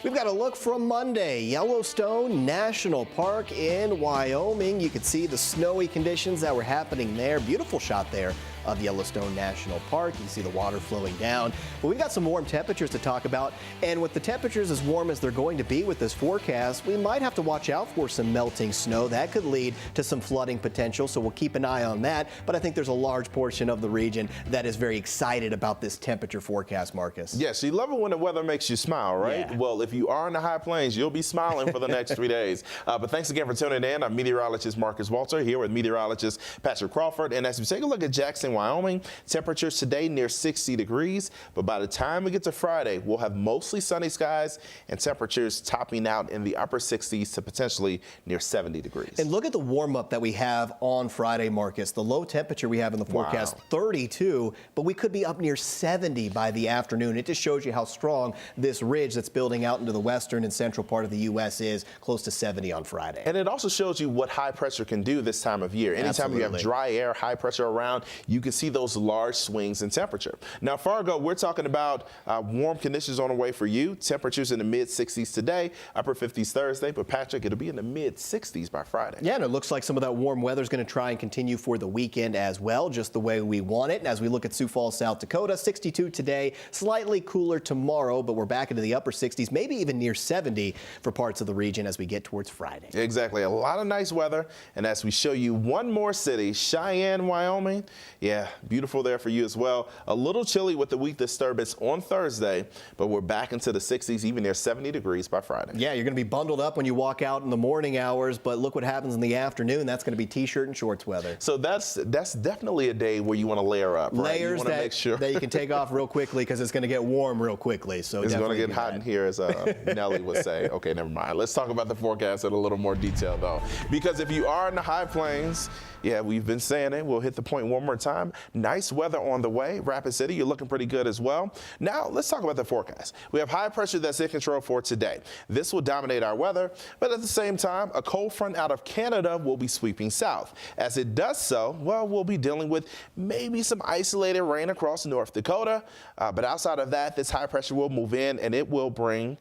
We've got a look from Monday. Yellowstone National Park in Wyoming. You can see the snowy conditions that were happening there. Beautiful shot there of Yellowstone National Park. You can see the water flowing down. But we've got some warm temperatures to talk about. And with the temperatures as warm as they're going to be with this forecast, we might have to watch out for some melting snow. That could lead to some flooding potential. So we'll keep an eye on that. But I think there's a large portion of the region that is very excited about this temperature forecast, Marcus. Yes, you love it when the weather makes you smile, right? Yeah. Well, if you are in the high plains, you'll be smiling for the next 3 days. But thanks again for tuning in. I'm meteorologist Marcus Walter here with meteorologist Patrick Crawford. And as we take a look at Jackson, Wyoming, temperatures today near 60 degrees. But by the time we get to Friday, we'll have mostly sunny skies and temperatures topping out in the upper 60s to potentially near 70 degrees. And look at the warm up that we have on Friday, Marcus. The low temperature we have in the forecast, 32, but we could be up near 70 by the afternoon. It just shows you how strong this ridge that's building out into the western and central part of the U.S. is, close to 70 on Friday. And it also shows you what high pressure can do this time of year. Anytime you have dry air, high pressure around, you can see those large swings in temperature. Now, Fargo, we're talking about warm conditions on the way for you. Temperatures in the mid 60s today, upper 50s Thursday, but Patrick, it'll be in the mid 60s by Friday. Yeah, and it looks like some of that warm weather is going to try and continue for the weekend as well, just the way we want it. And as we look at Sioux Falls, South Dakota, 62 today, slightly cooler tomorrow, but we're back into the upper 60s, maybe even near 70 for parts of the region as we get towards Friday. Exactly. A lot of nice weather. And as we show you one more city, Cheyenne, Wyoming. Yeah, beautiful there for you as well. A little chilly with the weak disturbance on Thursday, but we're back into the 60s, even near 70 degrees by Friday. Yeah, you're going to be bundled up when you walk out in the morning hours, but look what happens in the afternoon. That's going to be t-shirt and shorts weather. So that's definitely a day where you want to layer up, right? Layers you make sure that you can take off real quickly because it's going to get warm real quickly. So it's going to get hot in here, as Nelly would say. Okay, never mind. Let's talk about the forecast in a little more detail, though, because if you are in the high plains, yeah, we've been saying it. We'll hit the point one more time. Nice weather on the way. Rapid City, you're looking pretty good as well. Now, let's talk about the forecast. We have high pressure that's in control for today. This will dominate our weather, but at the same time, a cold front out of Canada will be sweeping south. As it does so, well, we'll be dealing with maybe some isolated rain across North Dakota, but outside of that, this high pressure will move in and it will bring,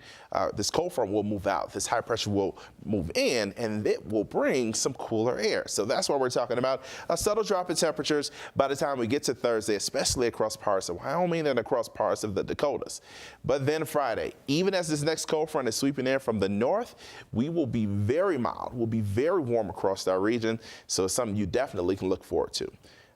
this cold front will move out. This high pressure will move in and it will bring some cooler air. So that's what we're talking about. A subtle drop in temperatures by the time we get to Thursday, especially across parts of Wyoming and across parts of the Dakotas. But then Friday, even as this next cold front is sweeping in from the north, we will be very mild. We'll be very warm across our region. So it's something you definitely can look forward to.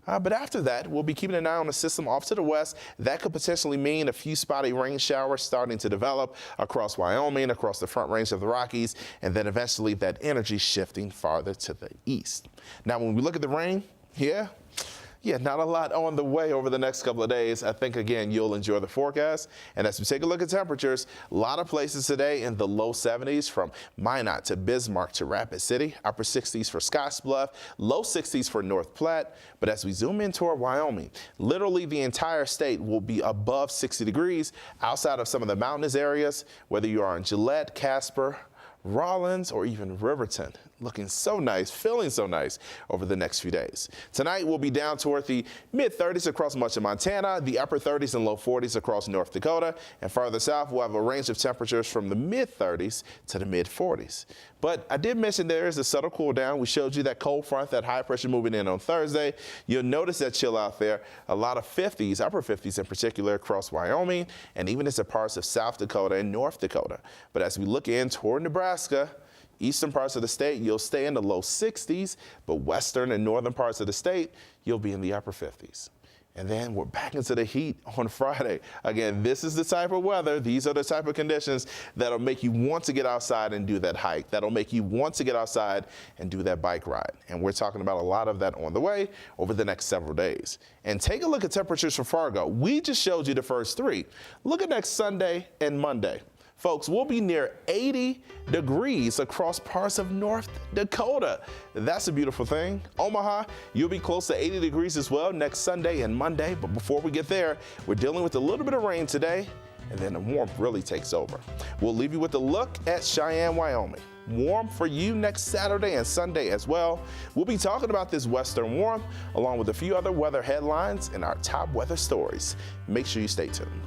But after that, we'll be keeping an eye on the system off to the west. That could potentially mean a few spotty rain showers starting to develop across Wyoming, across the front range of the Rockies, and then eventually that energy shifting farther to the east. Now, when we look at the rain, yeah, not a lot on the way over the next couple of days. I think, again, you'll enjoy the forecast. And as we take a look at temperatures, a lot of places today in the low 70s, from Minot to Bismarck to Rapid City, upper 60s for Scottsbluff, low 60s for North Platte. But as we zoom in toward Wyoming, literally the entire state will be above 60 degrees outside of some of the mountainous areas, whether you are in Gillette, Casper, Rawlins, or even Riverton. Looking so nice, feeling so nice over the next few days. Tonight we'll be down toward the mid-30s across much of Montana, the upper 30s and low 40s across North Dakota, and farther south we'll have a range of temperatures from the mid-30s to the mid-40s. But I did mention there is a subtle cool down. We showed you that cold front, that high pressure moving in on Thursday. You'll notice that chill out there. A lot of 50s, upper 50s in particular across Wyoming, and even into parts of South Dakota and North Dakota. But as we look in toward Nebraska, eastern parts of the state, you'll stay in the low 60s, but western and northern parts of the state, you'll be in the upper 50s. And then we're back into the heat on Friday. Again, this is the type of weather, these are the type of conditions that'll make you want to get outside and do that hike. That'll make you want to get outside and do that bike ride. And we're talking about a lot of that on the way over the next several days. And take a look at temperatures for Fargo. We just showed you the first three. Look at next Sunday and Monday. Folks, we'll be near 80 degrees across parts of North Dakota. That's a beautiful thing. Omaha, you'll be close to 80 degrees as well next Sunday and Monday. But before we get there, we're dealing with a little bit of rain today, and then the warmth really takes over. We'll leave you with a look at Cheyenne, Wyoming. Warm for you next Saturday and Sunday as well. We'll be talking about this western warmth along with a few other weather headlines and our top weather stories. Make sure you stay tuned.